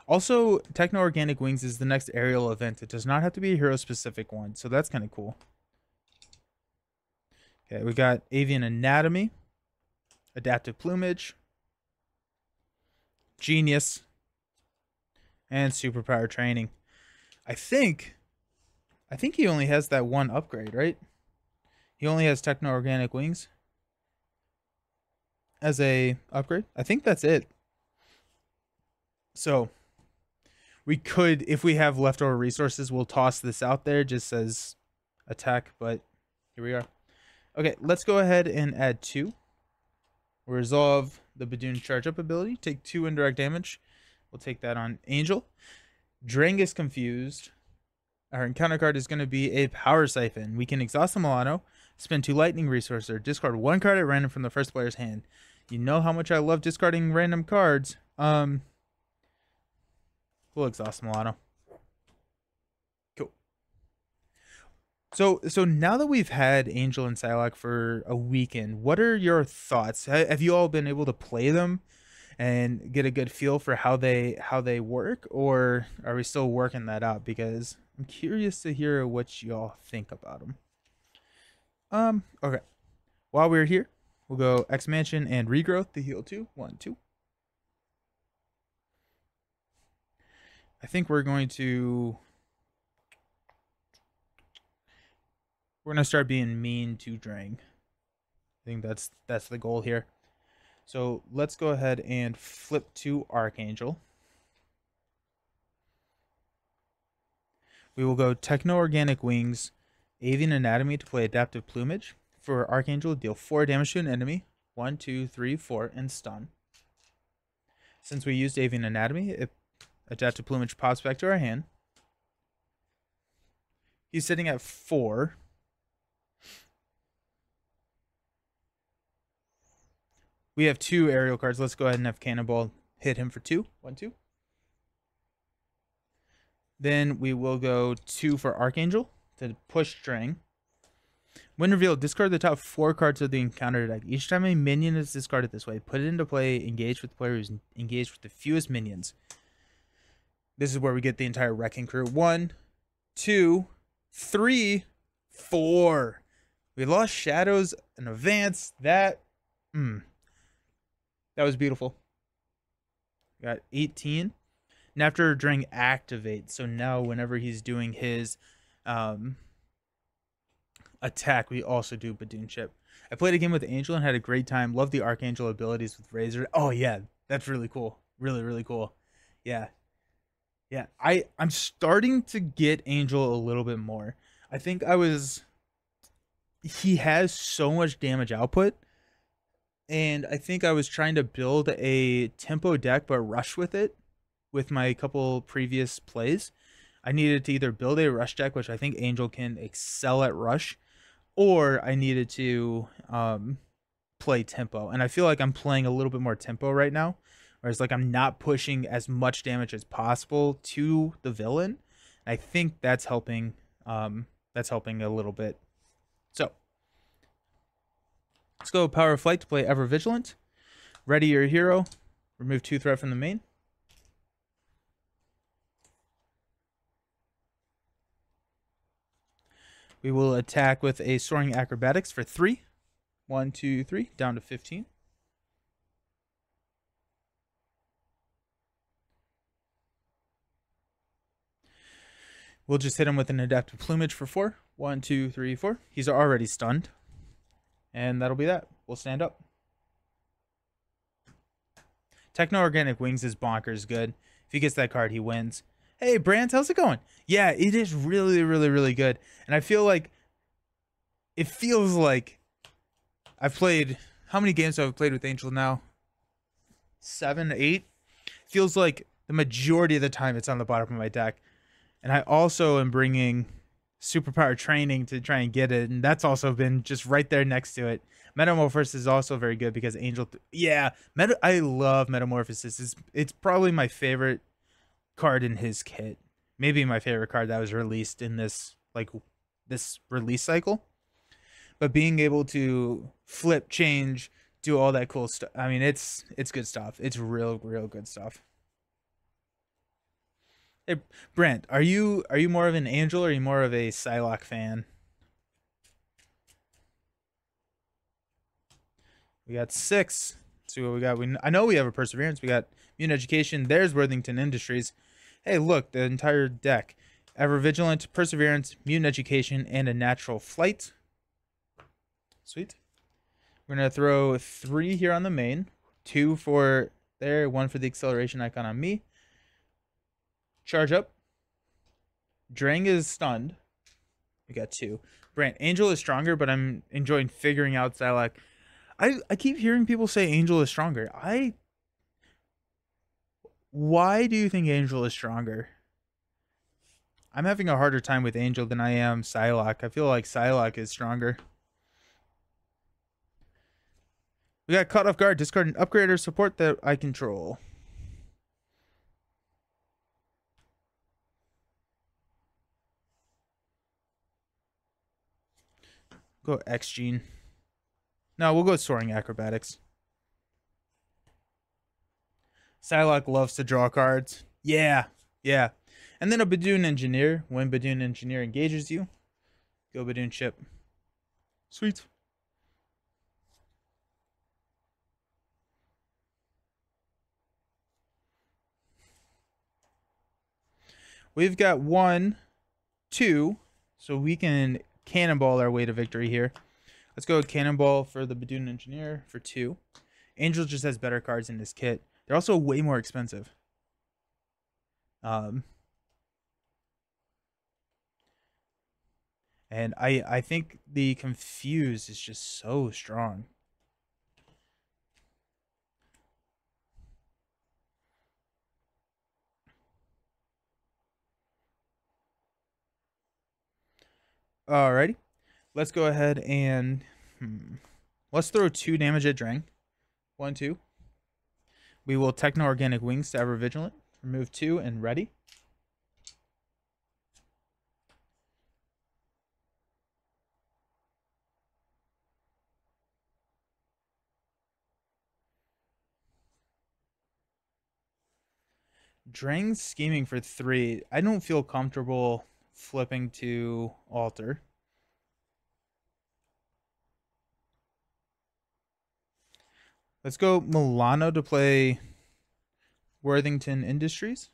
Also, Techno-Organic Wings is the next aerial event. It does not have to be a hero-specific one, so that's kind of cool. Okay, we got Avian Anatomy, Adaptive Plumage, Genius, and Superpower Training. I think he only has that one upgrade, right? He only has Techno-Organic Wings as a upgrade. I think that's it. So we could, if we have leftover resources, we'll toss this out there just as attack, but here we are. Okay, let's go ahead and add 2. Resolve the Badoon charge up ability. Take 2 indirect damage. We'll take that on Angel. Drang is confused. Our encounter card is going to be a Power Siphon. We can exhaust the Milano, spend 2 lightning resources, or discard 1 card at random from the first player's hand. You know how much I love discarding random cards. We'll exhaust Milano. Cool. So now that we've had Angel and Psylocke for a weekend, what are your thoughts? Have you all been able to play them and get a good feel for how they work, or are we still working that out? Because I'm curious to hear what y'all think about them. Okay. While we're here, we'll go Expansion and Regrowth to heal 2. 1, 2. I think we're going to start being mean to Drang. I think that's the goal here. So let's go ahead and flip to Archangel. We will go Techno-Organic Wings, Avian Anatomy to play Adaptive Plumage. For Archangel, deal 4 damage to an enemy. 1, 2, 3, 4, and stun. Since we used Avian Anatomy, Adaptive Plumage pops back to our hand. He's sitting at 4. We have 2 aerial cards. Let's go ahead and have Cannonball hit him for 2. 1, 2. Then we will go 2 for Archangel to push Drang. When revealed, discard the top 4 cards of the encounter deck. Each time a minion is discarded this way, put it into play, engage with the player who's engaged with the fewest minions. This is where we get the entire Wrecking Crew. 1, 2, 3, 4. We lost Shadows in advance. That was beautiful. Got 18. And after Drang activates, so now whenever he's doing his attack, we also do Badoon Chip. I played a game with Angel and had a great time. Love the Archangel abilities with Razor. Oh yeah, that's really cool. Really, really cool. Yeah. Yeah, I'm starting to get Angel a little bit more. I think he has so much damage output, and I think I was trying to build a tempo deck but rush with it with my couple previous plays. I needed to either build a rush deck, which I think Angel can excel at rush, or I needed to play tempo. And I feel like I'm playing a little bit more tempo right now. Whereas like I'm not pushing as much damage as possible to the villain. I think that's helping a little bit. So let's go Power of Flight to play Ever Vigilant. Ready your hero. Remove 2 threat from the main. We will attack with a Soaring Acrobatics for 3. 1, 2, 3, down to 15. We'll just hit him with an Adaptive Plumage for 4. 1, 2, 3, 4. He's already stunned. And that'll be that. We'll stand up. Techno-Organic Wings is bonkers good. If he gets that card, he wins. Hey, Brant, how's it going? Yeah, it is really, really, really good. And I feel like... It feels like... I've played... How many games have I played with Angel now? 7, 8? Feels like the majority of the time it's on the bottom of my deck. And I also am bringing Superpower Training to try and get it. And that's also been just right there next to it. Metamorphosis is also very good because Angel... I love Metamorphosis. It's probably my favorite card in his kit. Maybe my favorite card that was released in this release cycle. But being able to flip, change do all that cool stuff. I mean, it's good stuff. It's real good stuff. Hey, Brent, are you more of an Angel or are you more of a Psylocke fan? We got 6. Let's see what we got. I know we have a Perseverance. We got Mutant Education. There's Worthington Industries. Hey, look, the entire deck. Ever Vigilant, Perseverance, Mutant Education, and a Natural Flight. Sweet. We're going to throw 3 here on the main. 2 for there, 1 for the acceleration icon on me. Charge up. Drang is stunned. We got 2. Brant, Angel is stronger, but I'm enjoying figuring out Psylocke. I keep hearing people say Angel is stronger. Why do you think Angel is stronger? I'm having a harder time with Angel than I am Psylocke. I feel like Psylocke is stronger. We got Caught Off Guard. Discard an upgrade or support that I control. Go X-Gene. No, we'll go Soaring Acrobatics. Psylocke loves to draw cards. Yeah. And then a Badoon Engineer. When Badoon Engineer engages you, go Badoon Ship. Sweet. We've got 1, 2, so we can cannonball our way to victory here. Let's go Cannonball for the Badoon Engineer for 2. Angel just has better cards in this kit. They're also way more expensive. And I think the Confuse is just so strong. Alrighty. Let's go ahead and let's throw 2 damage at Drang. 1, 2. We will Techno Organic Wings to Ever Vigilant. Remove 2 and ready. Drang's scheming for 3. I don't feel comfortable flipping to Alter. Let's go Milano to play Worthington Industries.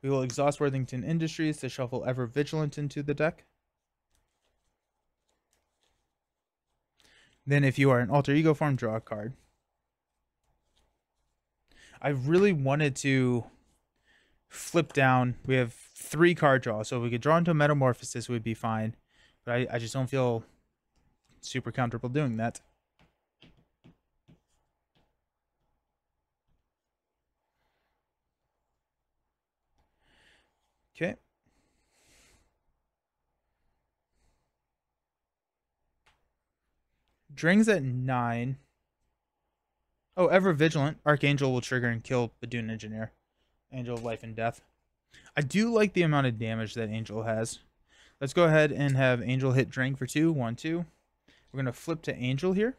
We will exhaust Worthington Industries to shuffle Ever Vigilant into the deck. Then if you are in Alter Ego form, draw a card. I really wanted to flip down. We have 3 card draws, so if we could draw into a Metamorphosis, we'd be fine. But I just don't feel super comfortable doing that. Okay. Drang's at 9. Oh, Ever Vigilant. Archangel will trigger and kill Badoon Engineer. Angel of Life and Death. I do like the amount of damage that Angel has. Let's go ahead and have Angel hit Drang for 2. 1, 2. We're going to flip to Angel here.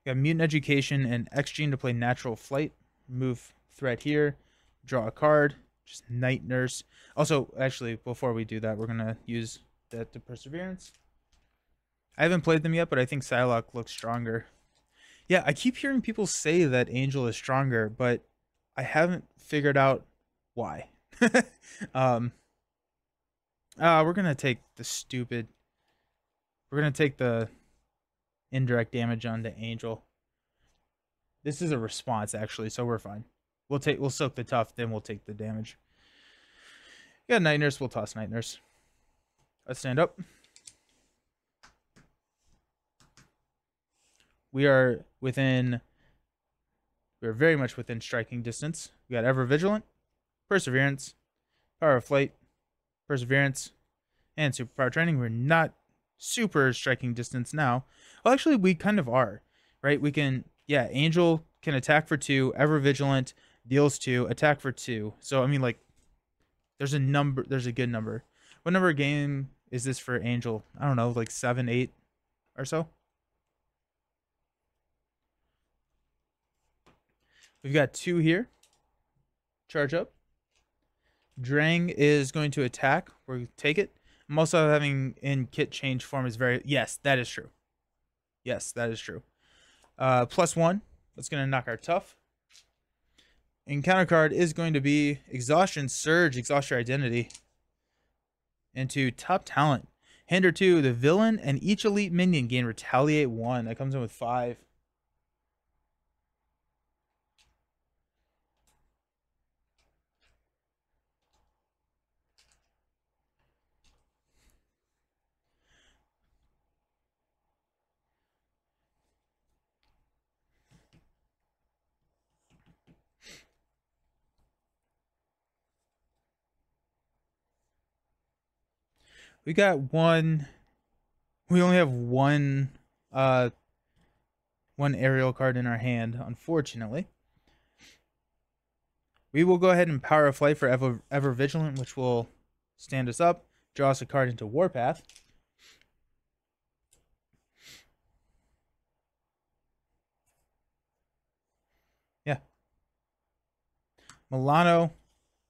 We got Mutant Education and X-Gene to play Natural Flight. Move threat here. Draw a card. Just Night Nurse. Also, actually, before we do that, we're going to use that to Perseverance. I haven't played them yet, but I think Psylocke looks stronger. Yeah, I keep hearing people say that Angel is stronger, but I haven't figured out why. We're going to take the stupid... We're going to take the indirect damage onto Angel. This is a response, actually, so we're fine. We'll soak the tough, then we'll take the damage. Yeah, Night Nurse, we'll toss Night Nurse. Let's stand up. We are very much within striking distance. We got Ever Vigilant, Perseverance, Power of Flight, Perseverance, and Superpower Training. We're not super striking distance now. Well, actually, we kind of are, right? We can, yeah, Angel can attack for 2, Ever Vigilant deals 2, attack for 2. So, I mean, like, there's a good number. What number of game is this for Angel? I don't know, like 7, 8 or so. We've got 2 here. Charge up. Drang is going to attack. We'll take it. I'm also having in kit change form is very... Yes, that is true. Yes, that is true. +1. That's going to knock our tough. Encounter card is going to be Exhaustion Surge. Exhaust your identity. Into Top Talent. Hinder 2. The villain and each elite minion gain Retaliate 1. That comes in with 5. We got one. We only have one aerial card in our hand, unfortunately. We will go ahead and Power of Flight for Ever Vigilant, which will stand us up. Draw us a card into Warpath. Yeah. Milano,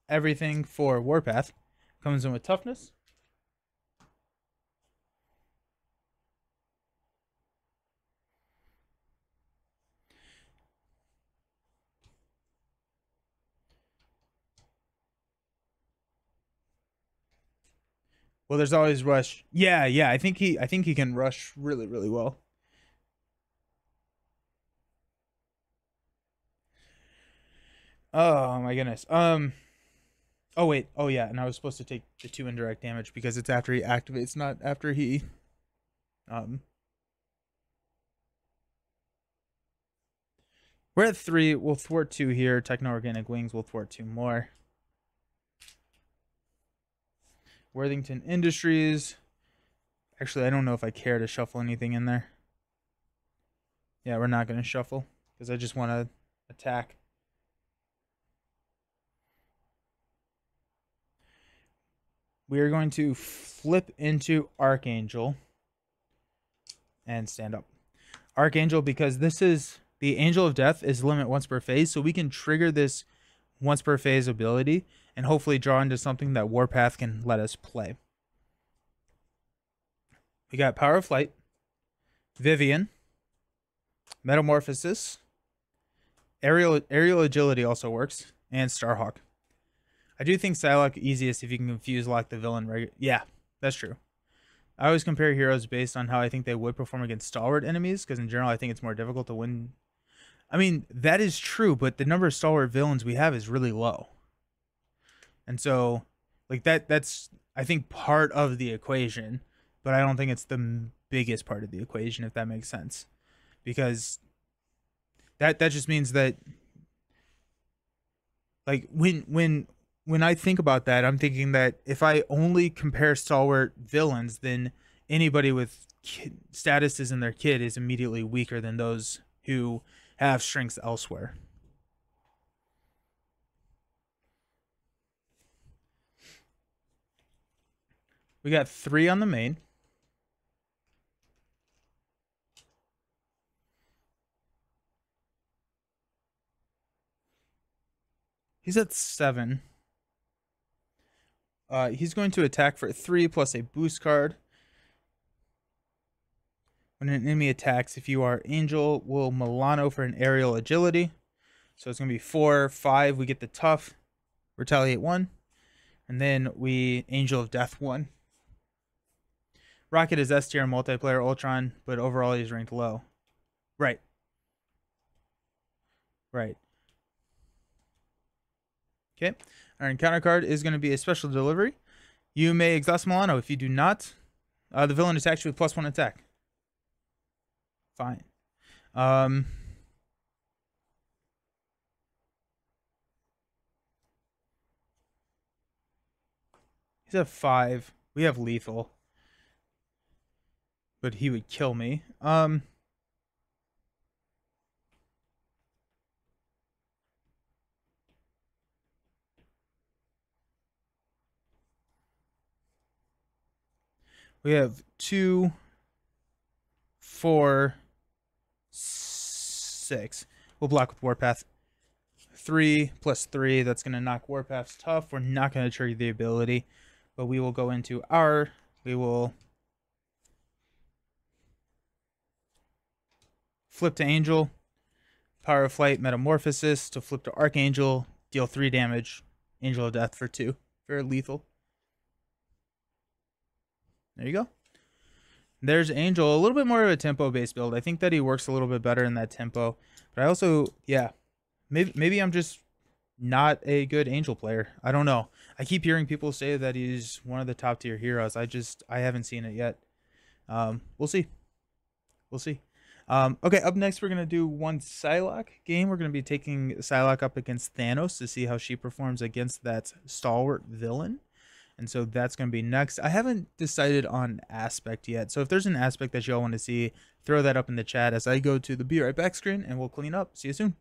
everything for Warpath. Comes in with Toughness. Well, there's always Rush. Yeah, I think he can rush really, really well. Oh my goodness. Oh wait. Oh yeah, and I was supposed to take the 2 indirect damage because it's after he activates, not after he We're at 3. We'll thwart 2 here. Techno-Organic Wings will thwart 2 more. Worthington Industries. Actually, I don't know if I care to shuffle anything in there. Yeah, we're not going to shuffle because I just want to attack. We are going to flip into Archangel and stand up. Archangel, because this is the Angel of Death, is limit once per phase, so we can trigger this once per phase ability and hopefully draw into something that Warpath can let us play. We got Power of Flight, Vivian, Metamorphosis, Aerial Agility also works, and Starhawk. I do think Psylocke easiest if you can confuse lock the villain. Yeah, that's true. I always compare heroes based on how I think they would perform against stalwart enemies, because in general I think it's more difficult to win. I mean, that is true, but the number of stalwart villains we have is really low. And so, like, that's, I think, part of the equation, but I don't think it's the biggest part of the equation, if that makes sense. Because that just means that, like, when I think about that, I'm thinking that if I only compare stalwart villains, then anybody with statuses in their kit is immediately weaker than those who have strengths elsewhere. We got 3 on the main. He's at 7. He's going to attack for 3 plus a boost card. When an enemy attacks, if you are Angel, we'll Milano for an aerial agility. So it's going to be 4, 5. We get the tough, retaliate 1. And then we Angel of Death 1. Rocket is S tier multiplayer Ultron, but overall he's ranked low. Right. Okay. Our encounter card is going to be a special delivery. You may exhaust Milano. If you do not, the villain attacks you with +1 attack. Fine. He's at 5. We have lethal, but he would kill me. We have 2, 4, 6. We'll block with Warpath. 3 plus 3. That's going to knock Warpath's tough. We're not going to trigger the ability, but we will go into our. We will flip to Angel. Power of Flight, Metamorphosis to flip to Archangel. Deal 3 damage. Angel of Death for 2. Very lethal. There you go. There's Angel. A little bit more of a tempo-based build. I think that he works a little bit better in that tempo. But I also, yeah, maybe I'm just not a good Angel player. I don't know. I keep hearing people say that he's one of the top tier heroes. I haven't seen it yet. We'll see. We'll see. Okay, up next we're going to do one Psylocke game. We're going to be taking Psylocke up against Thanos to see how she performs against that stalwart villain. And so that's going to be next. I haven't decided on aspect yet. So if there's an aspect that y'all want to see, throw that up in the chat as I go to the Be Right Back screen and we'll clean up. See you soon.